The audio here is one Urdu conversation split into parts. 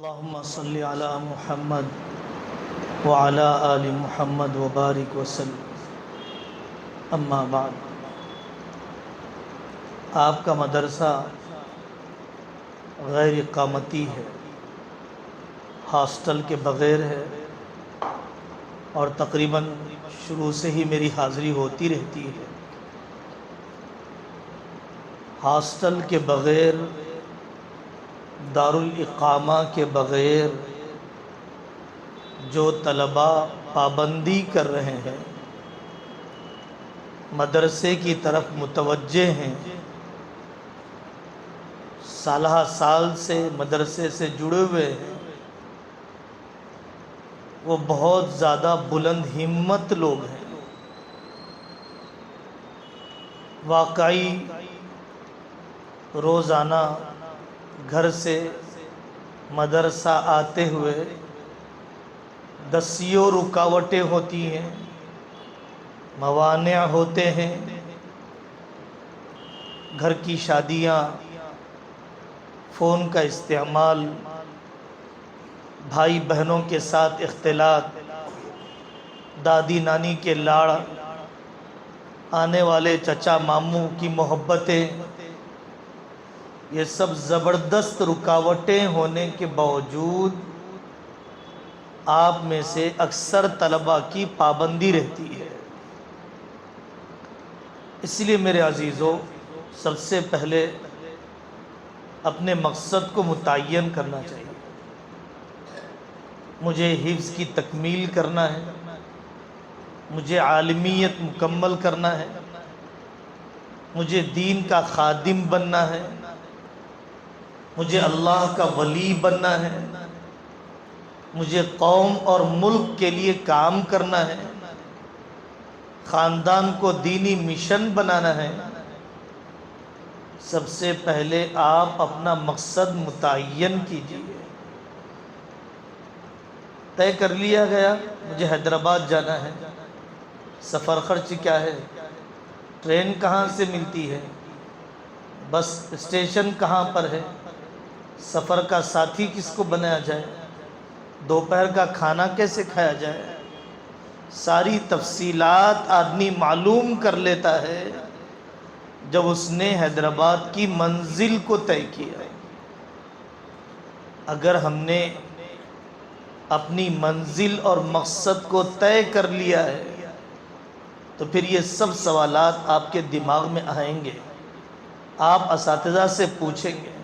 اللهم صل على محمد وعلى آل محمد وبارك وسلم اما بعد۔ آپ کا مدرسہ غیر اقامتی ہے، ہاسٹل کے بغیر ہے، اور تقریباً شروع سے ہی میری حاضری ہوتی رہتی ہے۔ ہاسٹل کے بغیر، دارالاقامہ کے بغیر جو طلباء پابندی کر رہے ہیں، مدرسے کی طرف متوجہ ہیں، سالہ سال سے مدرسے سے جڑے ہوئے ہیں، وہ بہت زیادہ بلند ہمت لوگ ہیں۔ واقعی روزانہ گھر سے مدرسہ آتے ہوئے دسیوں رکاوٹیں ہوتی ہیں، موانع ہوتے ہیں، گھر کی شادیاں، فون کا استعمال، بھائی بہنوں کے ساتھ اختلاط، دادی نانی کے لاڑ، آنے والے چچا ماموں کی محبتیں، یہ سب زبردست رکاوٹیں ہونے کے باوجود آپ میں سے اکثر طلباء کی پابندی رہتی ہے۔ اس لیے میرے عزیزو، سب سے پہلے اپنے مقصد کو متعین کرنا چاہیے۔ مجھے حفظ کی تکمیل کرنا ہے، مجھے عالمیت مکمل کرنا ہے، مجھے دین کا خادم بننا ہے، مجھے اللہ کا ولی بننا ہے، مجھے قوم اور ملک کے لیے کام کرنا ہے، خاندان کو دینی مشن بنانا ہے۔ سب سے پہلے آپ اپنا مقصد متعین کیجیے۔ طے کر لیا گیا مجھے حیدرآباد جانا ہے، سفر خرچ کیا ہے، ٹرین کہاں سے ملتی ہے، بس اسٹیشن کہاں پر ہے، سفر کا ساتھی کس کو بنایا جائے، دوپہر کا کھانا کیسے کھایا جائے، ساری تفصیلات آدمی معلوم کر لیتا ہے جب اس نے حیدرآباد کی منزل کو طے کیا۔ اگر ہم نے اپنی منزل اور مقصد کو طے کر لیا ہے تو پھر یہ سب سوالات آپ کے دماغ میں آئیں گے، آپ اساتذہ سے پوچھیں گے۔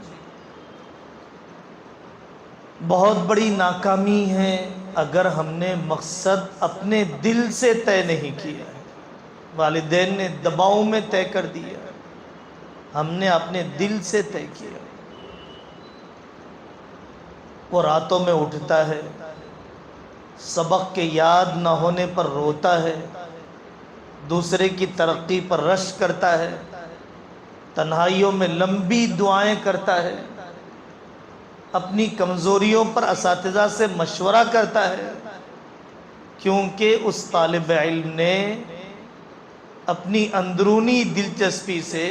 بہت بڑی ناکامی ہے اگر ہم نے مقصد اپنے دل سے طے نہیں کیا، والدین نے دباؤ میں طے کر دیا، ہم نے اپنے دل سے طے کیا۔ وہ راتوں میں اٹھتا ہے، سبق کے یاد نہ ہونے پر روتا ہے، دوسرے کی ترقی پر رشک کرتا ہے، تنہائیوں میں لمبی دعائیں کرتا ہے، اپنی کمزوریوں پر اساتذہ سے مشورہ کرتا ہے، کیونکہ اس طالب علم نے اپنی اندرونی دلچسپی سے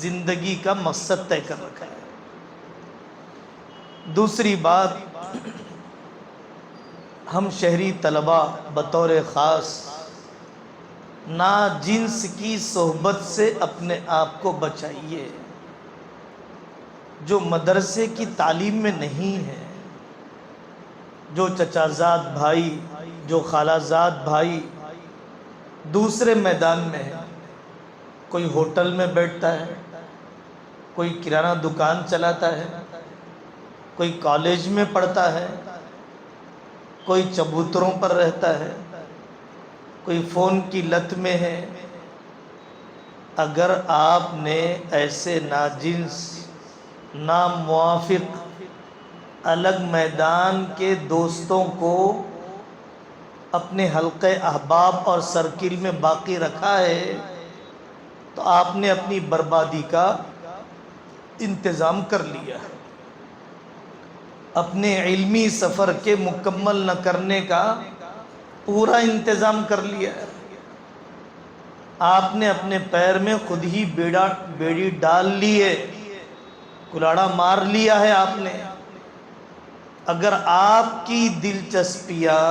زندگی کا مقصد طے کر رکھا ہے۔ دوسری بات، ہم شہری طلباء بطور خاص ناجنس کی صحبت سے اپنے آپ کو بچائیے۔ جو مدرسے کی تعلیم میں نہیں ہے، جو چچا زاد بھائی، جو خالہ زاد بھائی دوسرے میدان میں ہے، کوئی ہوٹل میں بیٹھتا ہے، کوئی کرانہ دکان چلاتا ہے، کوئی کالج میں پڑھتا ہے، کوئی چبوتروں پر رہتا ہے، کوئی فون کی لت میں ہے۔ اگر آپ نے ایسے ناجنس، ناموافق، الگ میدان کے دوستوں کو اپنے حلقے احباب اور سرکل میں باقی رکھا ہے تو آپ نے اپنی بربادی کا انتظام کر لیا ہے، اپنے علمی سفر کے مکمل نہ کرنے کا پورا انتظام کر لیا ہے۔ آپ نے اپنے پیر میں خود ہی بیڑی ڈال لی ہے، کلاڑا مار لیا ہے آپ نے۔ اگر آپ کی دلچسپیاں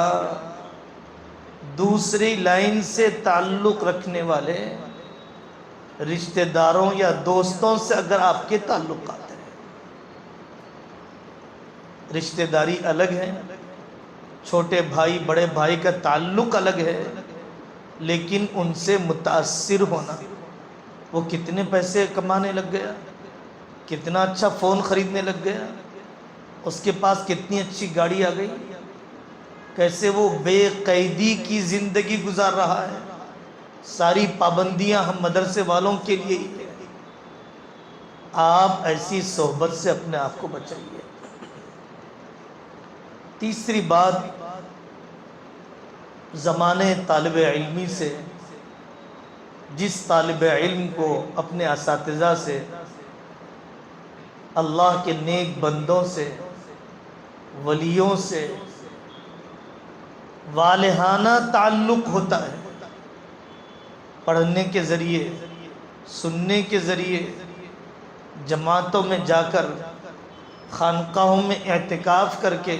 دوسری لائن سے تعلق رکھنے والے رشتہ داروں یا دوستوں سے اگر آپ کے تعلقات ہیں، رشتہ داری الگ ہے، چھوٹے بھائی بڑے بھائی کا تعلق الگ ہے، لیکن ان سے متاثر ہونا، وہ کتنے پیسے کمانے لگ گیا، کتنا اچھا فون خریدنے لگ گیا، اس کے پاس کتنی اچھی گاڑی آ گئی، کیسے وہ بے قیدی کی زندگی گزار رہا ہے، ساری پابندیاں ہم مدرسے والوں کے لیے ہی ہیں۔ آپ ایسی صحبت سے اپنے آپ کو بچائیے۔ تیسری بات، زمانے طالب علمی سے، جس طالب علم کو اپنے اساتذہ سے، اللہ کے نیک بندوں سے، ولیوں سے والہانہ تعلق ہوتا ہے، پڑھنے کے ذریعے، سننے کے ذریعے، جماعتوں میں جا کر، خانقاہوں میں اعتکاف کر کے،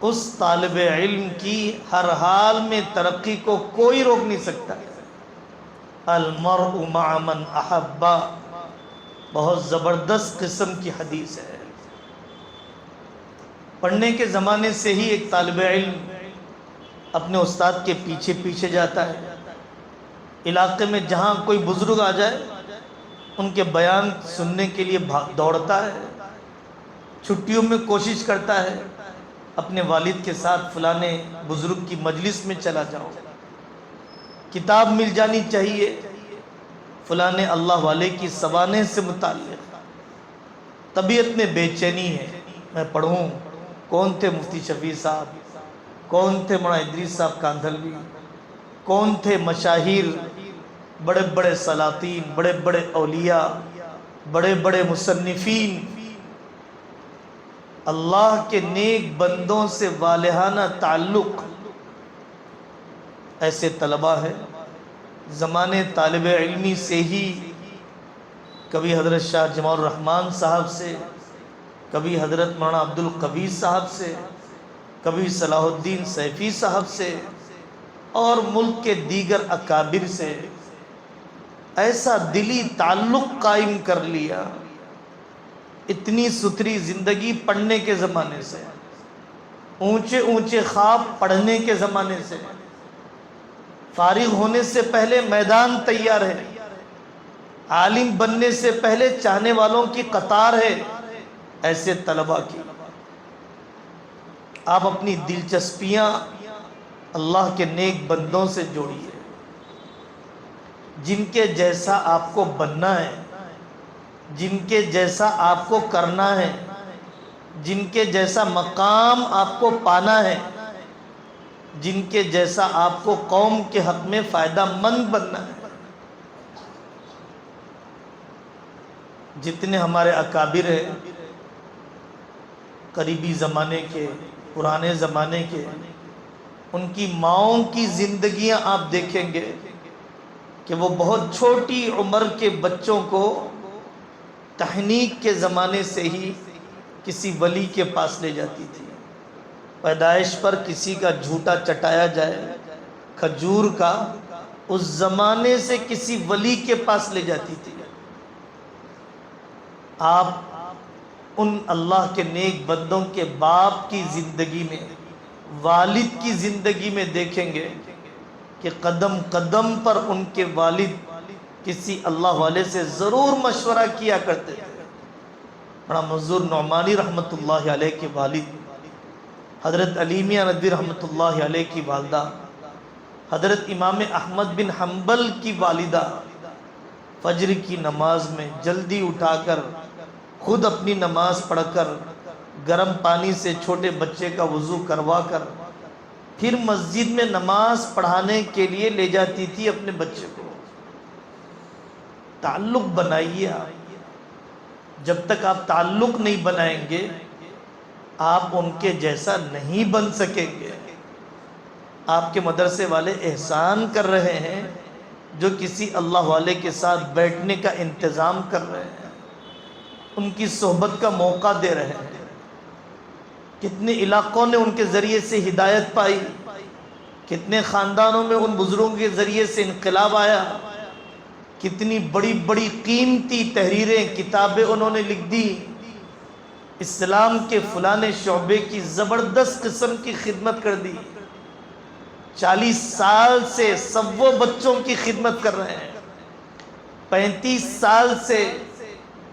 اس طالب علم کی ہر حال میں ترقی کو کوئی روک نہیں سکتا۔ المرء مع من احب، بہت زبردست قسم کی حدیث ہے۔ پڑھنے کے زمانے سے ہی ایک طالب علم اپنے استاد کے پیچھے پیچھے جاتا ہے، علاقے میں جہاں کوئی بزرگ آ جائے ان کے بیان سننے کے لیے دوڑتا ہے، چھٹیوں میں کوشش کرتا ہے اپنے والد کے ساتھ فلانے بزرگ کی مجلس میں چلا جاؤ، کتاب مل جانی چاہیے فلانے اللہ والے کی سوانح سے متعلق، طبیعت میں بے چینی ہے، میں پڑھوں۔ کون تھے مفتی شفیع صاحب، کون تھے مولانا ادریس صاحب کاندھلوی، کون تھے مشاہیر، بڑے بڑے سلاطین، بڑے بڑے اولیاء، بڑے بڑے مصنفین، اللہ کے نیک بندوں سے والہانہ تعلق، ایسے طلباء ہے۔ زمانے طالب علمی سے ہی کبھی حضرت شاہ جمال الرحمن صاحب سے، کبھی حضرت مولانا عبد القوی صاحب سے، کبھی صلاح الدین سیفی صاحب سے، اور ملک کے دیگر اکابر سے ایسا دلی تعلق قائم کر لیا۔ اتنی ستھری زندگی پڑھنے کے زمانے سے، اونچے اونچے خواب پڑھنے کے زمانے سے، فارغ ہونے سے پہلے میدان تیار ہے، عالم بننے سے پہلے چاہنے والوں کی قطار ہے، ایسے طلباء کی آپ اپنی دلچسپیاں اللہ کے نیک بندوں سے جوڑیے، جن کے جیسا آپ کو بننا ہے، جن کے جیسا آپ کو کرنا ہے، جن کے جیسا مقام آپ کو پانا ہے، جن کے جیسا آپ کو قوم کے حق میں فائدہ مند بننا ہے۔ جتنے ہمارے اکابر ہیں، قریبی زمانے کے، پرانے زمانے کے، ان کی ماؤں کی زندگیاں آپ دیکھیں گے کہ وہ بہت چھوٹی عمر کے بچوں کو تحنیک کے زمانے سے ہی کسی ولی کے پاس لے جاتی تھی، پیدائش پر کسی کا جھوٹا چٹایا جائے کھجور کا، اس زمانے سے کسی ولی کے پاس لے جاتی تھی۔ آپ ان اللہ کے نیک بندوں کے باپ کی زندگی میں، والد کی زندگی میں دیکھیں گے کہ قدم قدم پر ان کے والد کسی اللہ والے سے ضرور مشورہ کیا کرتے تھے۔ بڑا منظور نعمانی رحمت اللہ علیہ کے والد، حضرت علی میاں ندوی رحمت اللہ علیہ کی والدہ، حضرت امام احمد بن حنبل کی والدہ، فجر کی نماز میں جلدی اٹھا کر خود اپنی نماز پڑھ کر گرم پانی سے چھوٹے بچے کا وضو کروا کر پھر مسجد میں نماز پڑھانے کے لیے لے جاتی تھی اپنے بچے کو۔ تعلق بنائیے آپ، جب تک آپ تعلق نہیں بنائیں گے آپ ان کے جیسا نہیں بن سکیں گے۔ آپ کے مدرسے والے احسان کر رہے ہیں جو کسی اللہ والے کے ساتھ بیٹھنے کا انتظام کر رہے ہیں، ان کی صحبت کا موقع دے رہے ہیں۔ کتنے علاقوں نے ان کے ذریعے سے ہدایت پائی، کتنے خاندانوں میں ان بزرگوں کے ذریعے سے انقلاب آیا، کتنی بڑی بڑی قیمتی تحریریں، کتابیں انہوں نے لکھ دی، اسلام کے فلاں شعبے کی زبردست قسم کی خدمت کر دی۔ 40 سال سے سب وہ بچوں کی خدمت کر رہے ہیں، 35 سال سے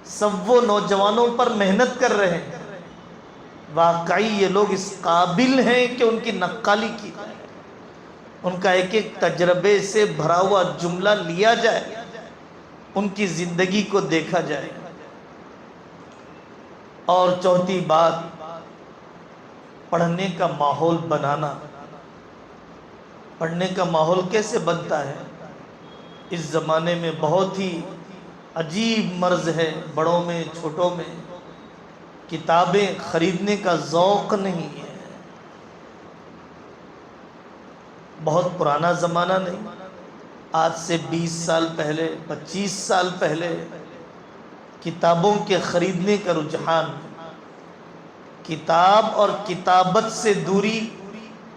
سب وہ نوجوانوں پر محنت کر رہے ہیں۔ واقعی یہ لوگ اس قابل ہیں کہ ان کی نقالی کی جائے، ان کا ایک ایک تجربے سے بھرا ہوا جملہ لیا جائے، ان کی زندگی کو دیکھا جائے۔ اور چوتھی بات، پڑھنے کا ماحول بنانا۔ پڑھنے کا ماحول کیسے بنتا ہے؟ اس زمانے میں بہت ہی عجیب مرض ہے، بڑوں میں چھوٹوں میں کتابیں خریدنے کا ذوق نہیں ہے۔ بہت پرانا زمانہ نہیں، آج سے 20 سال پہلے، 25 سال پہلے کتابوں کے خریدنے کا رجحان، کتاب اور کتابت سے دوری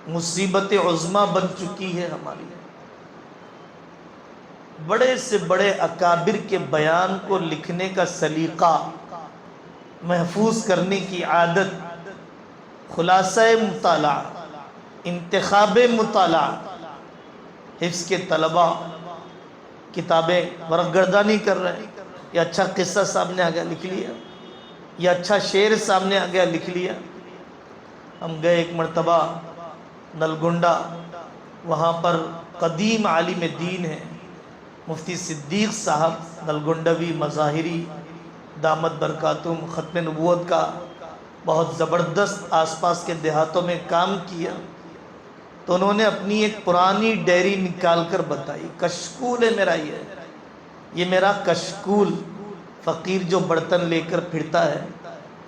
مصیبت عظمیٰ بن چکی ہے ہماری۔ بڑے سے بڑے اکابر کے بیان کو لکھنے کا سلیقہ، محفوظ کرنے کی عادت، خلاصہ مطالعہ، انتخاب مطالعہ، حفظ کے طلباء کتابیں ورق گردانی کر رہے ہیں، یہ اچھا قصہ سامنے آ گیا لکھ لیا، یہ اچھا شعر سامنے آ گیا لکھ لیا۔ ہم گئے ایک مرتبہ نلگنڈا، وہاں پر قدیم عالم دین ہے مفتی صدیق صاحب نلگنڈوی مظاہری دامت برکاتہم، ختم نبوت کا بہت زبردست آس پاس کے دیہاتوں میں کام کیا، تو انہوں نے اپنی ایک پرانی ڈائری نکال کر بتائی، کشکول ہے میرا، یہ میرا کشکول، فقیر جو برتن لے کر پھرتا ہے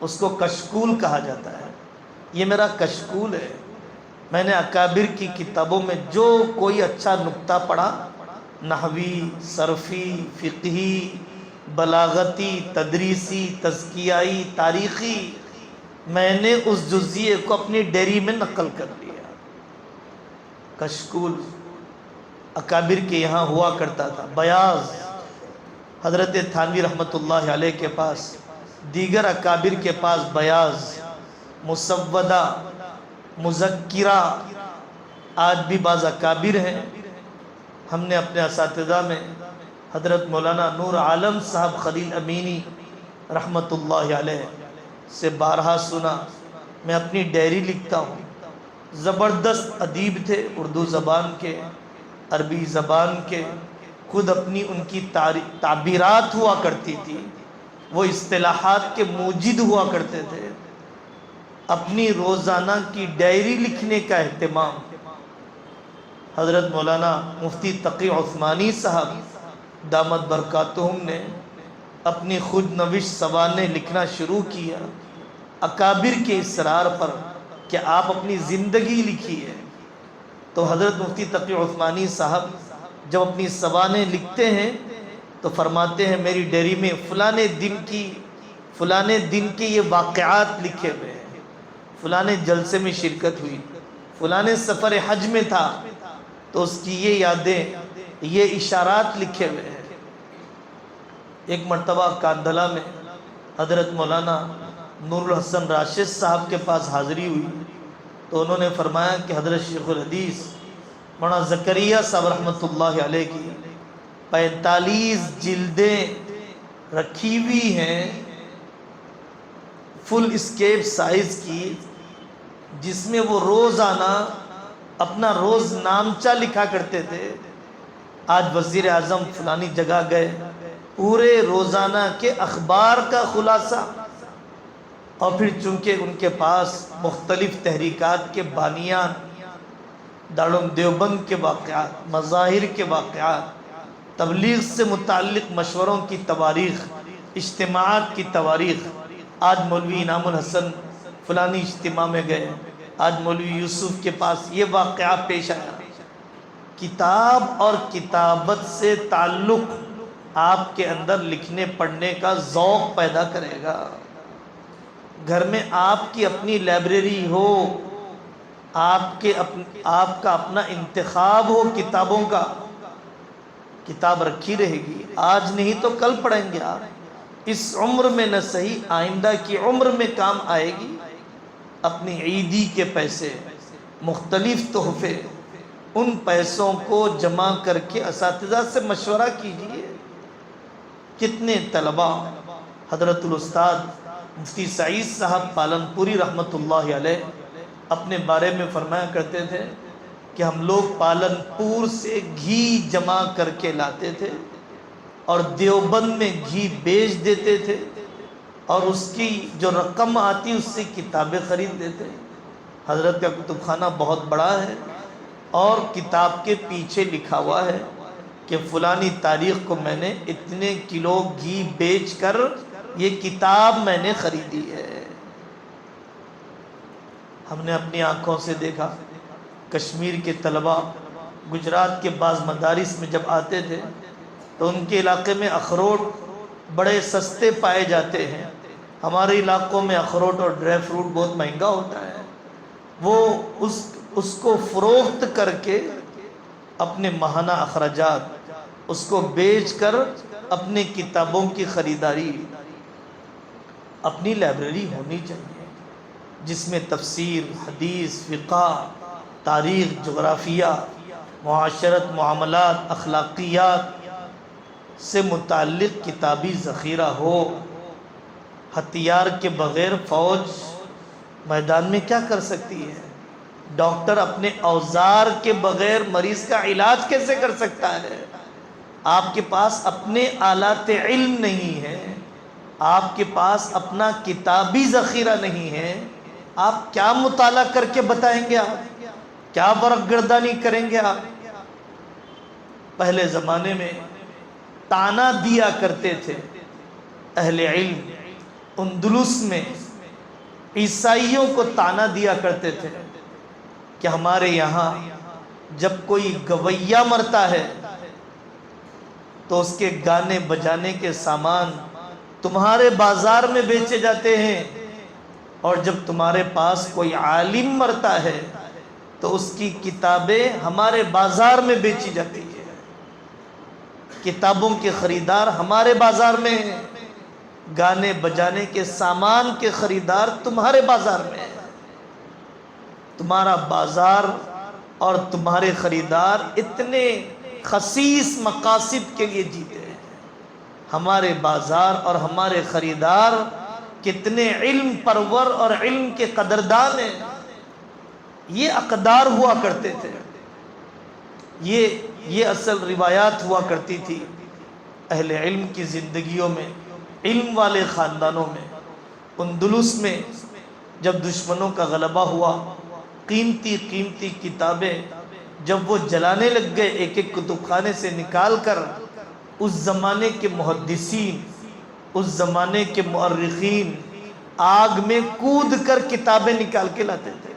اس کو کشکول کہا جاتا ہے، یہ میرا کشکول ہے۔ میں نے اکابر کی کتابوں میں جو کوئی اچھا نکتہ پڑھا، نحوی، صرفی، فقہی، بلاغتی، تدریسی، تزکیائی، تاریخی، میں نے اس جزیے کو اپنی ڈائری میں نقل کر لیا۔ کشکول اکابر کے یہاں ہوا کرتا تھا۔ بیاض حضرت تھانوی رحمۃ اللہ علیہ کے پاس، دیگر اکابر کے پاس بیاض، مسودہ، مذکرہ، آج بھی بعض اکابر ہیں۔ ہم نے اپنے اساتذہ میں حضرت مولانا نور عالم صاحب خلیل امینی رحمۃ اللہ علیہ سے بارہا سنا، میں اپنی ڈائری لکھتا ہوں۔ زبردست ادیب تھے، اردو زبان کے، عربی زبان کے، خود اپنی ان کی تعبیرات ہوا کرتی تھی، وہ اصطلاحات کے موجد ہوا کرتے تھے۔ اپنی روزانہ کی ڈائری لکھنے کا اہتمام حضرت مولانا مفتی تقی عثمانی صاحب دامت برکاتہم نے اپنی خود نوش سوانح لکھنا شروع کیا، اکابر کے اصرار پر کہ آپ اپنی زندگی لکھیے۔ تو حضرت مفتی تقی عثمانی صاحب جب اپنی سوانح لکھتے ہیں تو فرماتے ہیں میری ڈائری میں فلاں دن کے یہ واقعات لکھے ہوئے ہیں، فلاں جلسے میں شرکت ہوئی، فلاں سفر حج میں تھا تو اس کی یہ یادیں، یہ اشارات لکھے ہوئے ہیں۔ ایک مرتبہ کاندھلا میں حضرت مولانا نور الحسن راشد صاحب کے پاس حاضری ہوئی تو انہوں نے فرمایا کہ حضرت شیخ الحدیث مولانا زکریا صاحب رحمۃ اللہ علیہ کی 45 جلدیں رکھی ہوئی ہیں فل اسکیپ سائز کی، جس میں وہ روزانہ اپنا روز نامچہ لکھا کرتے تھے۔ آج وزیر اعظم فلانی جگہ گئے، پورے روزانہ کے اخبار کا خلاصہ، اور پھر چونکہ ان کے پاس مختلف تحریکات کے بانیان، دارالعلوم دیوبند کے واقعات، مظاہر کے واقعات، تبلیغ سے متعلق مشوروں کی تواریخ، اجتماعات کی تواریخ، آج مولوی انعام الحسن فلانی اجتماع میں گئے، آج مولوی یوسف کے پاس یہ واقعہ پیش آیا۔ کتاب اور کتابت سے تعلق آپ کے اندر لکھنے پڑھنے کا ذوق پیدا کرے گا۔ گھر میں آپ کی اپنی لائبریری ہو، آپ کا اپنا انتخاب ہو کتابوں کا، کتاب رکھی رہے گی، آج نہیں تو کل پڑھیں گے آپ، اس عمر میں نہ صحیح آئندہ کی عمر میں کام آئے گی۔ اپنی عیدی کے پیسے، مختلف تحفے، ان پیسوں کو جمع کر کے اساتذہ سے مشورہ کیجیے۔ کتنے طلباء حضرت الاستاذ مفتی سعید صاحب پالنپوری رحمۃ اللہ علیہ اپنے بارے میں فرمایا کرتے تھے کہ ہم لوگ پالنپور سے گھی جمع کر کے لاتے تھے اور دیوبند میں گھی بیچ دیتے تھے، اور اس کی جو رقم آتی اس سے کتابیں خرید لیتے۔ حضرت کا کتب خانہ بہت بڑا ہے، اور کتاب کے پیچھے لکھا ہوا ہے کہ فلانی تاریخ کو میں نے اتنے کلو گھی بیچ کر یہ کتاب میں نے خریدی ہے۔ ہم نے اپنی آنکھوں سے دیکھا، کشمیر کے طلباء گجرات کے بعض مدارس میں جب آتے تھے تو ان کے علاقے میں اخروٹ بڑے سستے پائے جاتے ہیں، ہمارے علاقوں میں اخروٹ اور ڈرائی فروٹ بہت مہنگا ہوتا ہے۔ وہ اس کو فروخت کر کے اپنے ماہانہ اخراجات اس کو بیچ کر اپنے کتابوں کی خریداری۔ اپنی لائبریری ہونی چاہیے جس میں تفسیر، حدیث، فقہ، تاریخ، جغرافیہ، معاشرت، معاملات، اخلاقیات سے متعلق کتابی ذخیرہ ہو۔ ہتھیار کے بغیر فوج میدان میں کیا کر سکتی ہے؟ ڈاکٹر اپنے اوزار کے بغیر مریض کا علاج کیسے کر سکتا ہے؟ آپ کے پاس اپنے آلات علم نہیں ہے، آپ کے پاس اپنا کتابی ذخیرہ نہیں ہے، آپ کیا مطالعہ کر کے بتائیں گے؟ آپ کیا ورق گردانی کریں گے؟ آپ پہلے زمانے میں تانا دیا کرتے تھے اہل علم، اندلس میں عیسائیوں کو تانا دیا کرتے تھے کہ ہمارے یہاں جب کوئی گویا مرتا ہے تو اس کے گانے بجانے کے سامان تمہارے بازار میں بیچے جاتے ہیں، اور جب تمہارے پاس کوئی عالم مرتا ہے تو اس کی کتابیں ہمارے بازار میں بیچی جاتی ہیں۔ کتابوں کے خریدار ہمارے بازار میں ہیں، گانے بجانے کے سامان کے خریدار تمہارے بازار میں ہیں۔ تمہارا بازار اور تمہارے خریدار اتنے خسیس مقاصد کے لیے جیتے ہیں۔ ہمارے بازار اور ہمارے خریدار کتنے علم پرور اور علم کے قدردان ہیں۔ یہ اقدار ہوا کرتے تھے، یہ اصل روایات ہوا کرتی تھی اہل علم کی زندگیوں میں، علم والے خاندانوں میں۔ اندلس میں جب دشمنوں کا غلبہ ہوا، قیمتی قیمتی کتابیں جب وہ جلانے لگ گئے ایک ایک کتب خانے سے نکال کر، اس زمانے کے محدثین، اس زمانے کے مؤرخین آگ میں کود کر کتابیں نکال کے لاتے تھے۔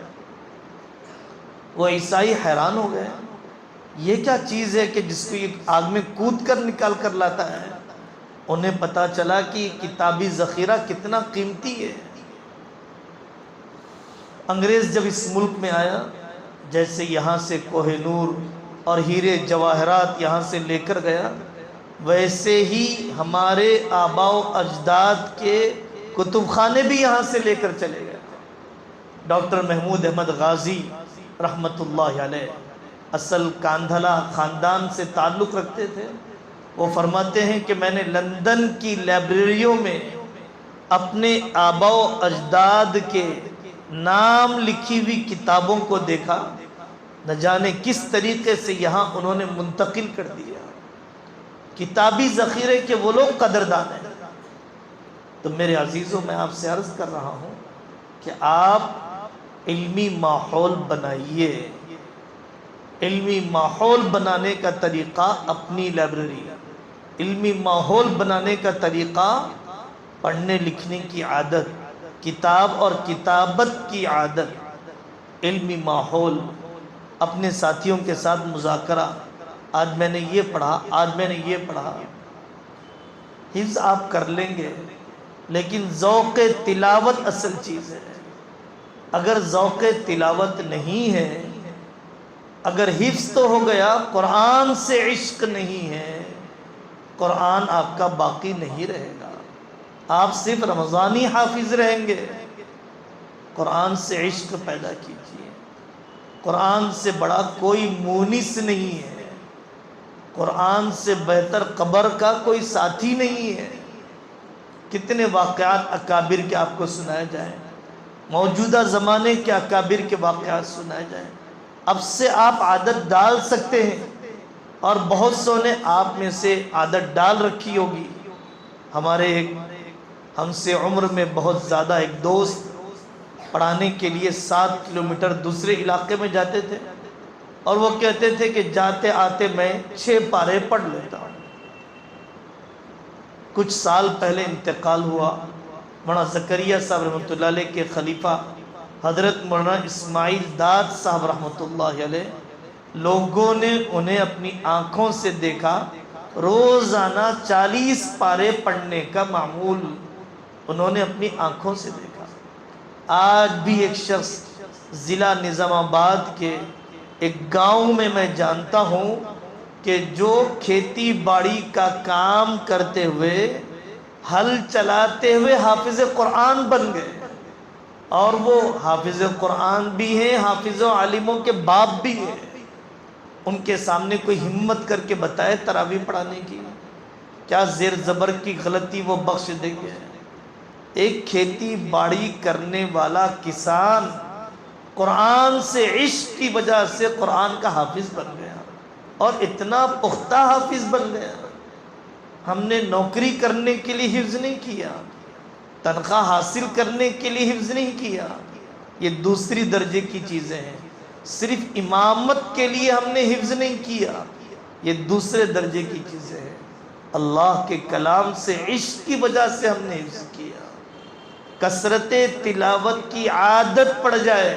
وہ عیسائی حیران ہو گئے، یہ کیا چیز ہے کہ جس کو یہ آگ میں کود کر نکال کر لاتا ہے؟ انہیں پتا چلا کہ کتابی ذخیرہ کتنا قیمتی ہے۔ انگریز جب اس ملک میں آیا، جیسے یہاں سے کوہ نور اور ہیرے جواہرات یہاں سے لے کر گیا، ویسے ہی ہمارے آباء و اجداد کے کتب خانے بھی یہاں سے لے کر چلے گئے۔ ڈاکٹر محمود احمد غازی رحمۃ اللہ علیہ اصل کاندھلا خاندان سے تعلق رکھتے تھے۔ وہ فرماتے ہیں کہ میں نے لندن کی لائبریریوں میں اپنے آباء و اجداد کے نام لکھی ہوئی کتابوں کو دیکھا، نہ جانے کس طریقے سے یہاں انہوں نے منتقل کر دیا۔ کتابی ذخیرے کے وہ لوگ قدردان ہیں۔ تو میرے عزیزوں، میں آپ سے عرض کر رہا ہوں کہ آپ علمی ماحول بنائیے۔ علمی ماحول بنانے کا طریقہ اپنی لائبریری، علمی ماحول بنانے کا طریقہ پڑھنے لکھنے کی عادت، کتاب اور کتابت کی عادت، علمی ماحول، اپنے ساتھیوں کے ساتھ مذاکرہ، آج میں نے یہ پڑھا، آج میں نے یہ پڑھا۔ حفظ آپ کر لیں گے لیکن ذوق تلاوت اصل چیز ہے۔ اگر ذوق تلاوت نہیں ہے، اگر حفظ تو ہو گیا، قرآن سے عشق نہیں ہے، قرآن آپ کا باقی نہیں رہے گا، آپ صرف رمضانی حافظ رہیں گے۔ قرآن سے عشق پیدا کیجیے۔ قرآن سے بڑا کوئی مونس نہیں ہے، قرآن سے بہتر قبر کا کوئی ساتھی نہیں ہے۔ کتنے واقعات اکابر کے آپ کو سنائے جائیں، موجودہ زمانے کے اکابر کے واقعات سنائے جائیں، اب سے آپ عادت ڈال سکتے ہیں، اور بہت سو نے آپ میں سے عادت ڈال رکھی ہوگی۔ ہمارے ہم سے عمر میں بہت زیادہ ایک دوست پڑھانے کے لیے 7 کلومیٹر دوسرے علاقے میں جاتے تھے، اور وہ کہتے تھے کہ جاتے آتے میں 6 پارے پڑھ لیتا ہوں۔ کچھ سال پہلے انتقال ہوا مولانا زکریا صاحب رحمۃ اللہ علیہ کے خلیفہ حضرت مولانا اسماعیل داد صاحب رحمۃ اللہ علیہ۔ لوگوں نے انہیں اپنی آنکھوں سے دیکھا، روزانہ 40 پارے پڑھنے کا معمول انہوں نے اپنی آنکھوں سے دیکھا۔ آج بھی ایک شخص ضلع نظام آباد کے ایک گاؤں میں جانتا ہوں کہ جو کھیتی باڑی کا کام کرتے ہوئے، ہل چلاتے ہوئے حافظ قرآن بن گئے، اور وہ حافظ قرآن بھی ہیں، حافظ و عالموں کے باپ بھی ہیں۔ ان کے سامنے کوئی ہمت کر کے بتائے تراویح پڑھانے کی، کیا زیر زبر کی غلطی وہ بخش دیں گے؟ ایک کھیتی باڑی کرنے والا کسان قرآن سے عشق کی وجہ سے قرآن کا حافظ بن گیا، اور اتنا پختہ حافظ بن گیا۔ ہم نے نوکری کرنے کے لیے حفظ نہیں کیا، تنخواہ حاصل کرنے کے لیے حفظ نہیں کیا، یہ دوسری درجے کی چیزیں ہیں۔ صرف امامت کے لیے ہم نے حفظ نہیں کیا، یہ دوسرے درجے کی چیزیں ہیں۔ اللہ کے کلام سے عشق کی وجہ سے ہم نے حفظ کیا۔ کثرت تلاوت کی عادت پڑ جائے،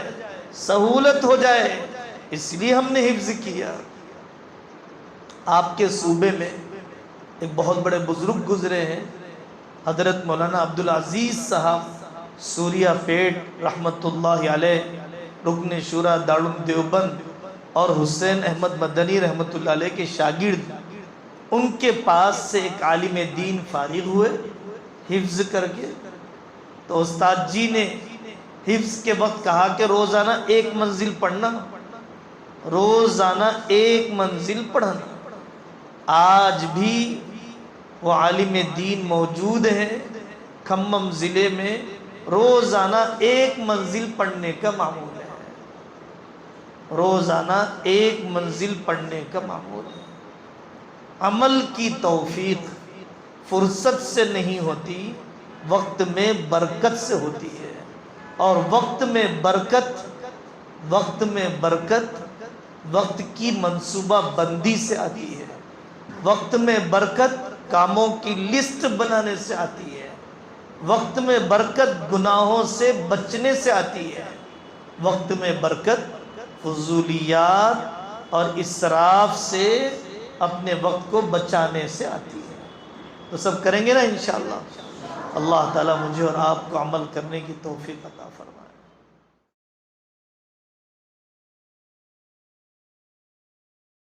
سہولت ہو جائے، اس لیے ہم نے حفظ کیا۔ آپ کے صوبے میں ایک بہت بڑے بزرگ گزرے ہیں، حضرت مولانا عبدالعزیز صاحب سوریہ پیٹ رحمۃ اللہ علیہ، رکن شورا دارالعلوم دیوبند، اور حسین احمد مدنی رحمۃ اللہ علیہ کے شاگرد۔ ان کے پاس سے ایک عالم دین فارغ ہوئے حفظ کر کے، تو استاد جی نے حفظ کے وقت کہا کہ روزانہ 1 منزل پڑھنا، روزانہ 1 منزل پڑھنا۔ آج بھی وہ عالم دین موجود ہیں کھمم ضلع میں، روزانہ 1 منزل پڑھنے کا معمول ہے، روزانہ 1 منزل پڑھنے کا معمول ہے۔ عمل کی توفیق فرصت سے نہیں ہوتی، وقت میں برکت سے ہوتی ہے، اور وقت میں برکت وقت کی منصوبہ بندی سے آتی ہے، وقت میں برکت کاموں کی لسٹ بنانے سے آتی ہے، وقت میں برکت گناہوں سے بچنے سے آتی ہے، وقت میں برکت فضولیات اور اسراف سے اپنے وقت کو بچانے سے آتی ہے۔ تو سب کریں گے نا انشاءاللہ؟ اللہ تعالیٰ مجھے اور آپ کو عمل کرنے کی توفیق عطا فرمائے۔